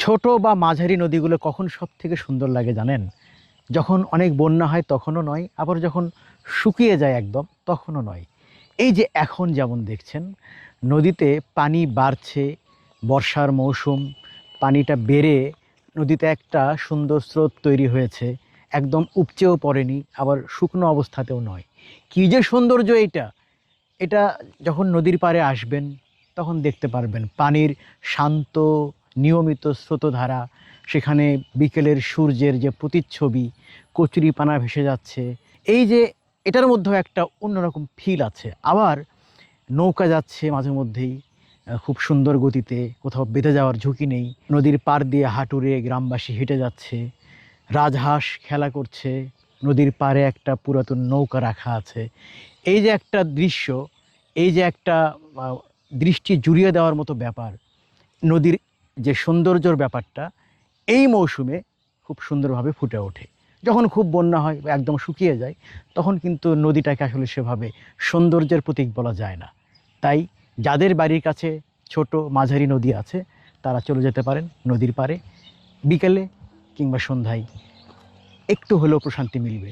ছোট বা মাঝারি নদীগুলো কখন সব থেকে সুন্দর লাগে জানেন? যখন অনেক বন্যা হয় তখনও নয়, আবার যখন শুকিয়ে যায় একদম তখনও নয়। এই যে এখন যেমন দেখছেন নদীতে পানি বাড়ছে, বর্ষার মৌসুম, পানিটা বেড়ে নদীতে একটা সুন্দর স্রোত তৈরি হয়েছে। একদম উপচেও পড়েনি, আবার শুকনো অবস্থাতেও নয়। কী যে সৌন্দর্য এটা! এটা যখন নদীর পাড়ে আসবেন তখন দেখতে পারবেন পানির শান্ত নিয়মিত স্রোতধারা, সেখানে বিকেলের সূর্যের যে প্রতিচ্ছবি, কচুরিপানা ভেসে যাচ্ছে। এই যে এটার মধ্যেও একটা অন্যরকম ফিল আছে। আবার নৌকা যাচ্ছে মাঝে মধ্যেই খুব সুন্দর গতিতে, কোথাও বেঁধে যাওয়ার ঝুঁকি নেই। নদীর পাড় দিয়ে হাঁটুরে গ্রামবাসী হেঁটে যাচ্ছে, রাজহাঁস খেলা করছে, নদীর পাড়ে একটা পুরাতন নৌকা রাখা আছে। এই যে একটা দৃশ্য, এই যে একটা আহ, দৃষ্টি জুড়িয়ে দেওয়ার মতো ব্যাপার, নদীর যে সৌন্দর্যর ব্যাপারটা এই মৌসুমে খুব সুন্দরভাবে ফুটে ওঠে। যখন খুব বন্যা হয় বা একদম শুকিয়ে যায় তখন কিন্তু নদীটাকে আসলে সেভাবে সৌন্দর্যের প্রতীক বলা যায় না। তাই যাদের বাড়ির কাছে ছোট মাঝারি নদী আছে তারা চলে যেতে পারেন নদীর পাড়ে, বিকেলে কিংবা সন্ধ্যায় একটু হলেও প্রশান্তি মিলবে।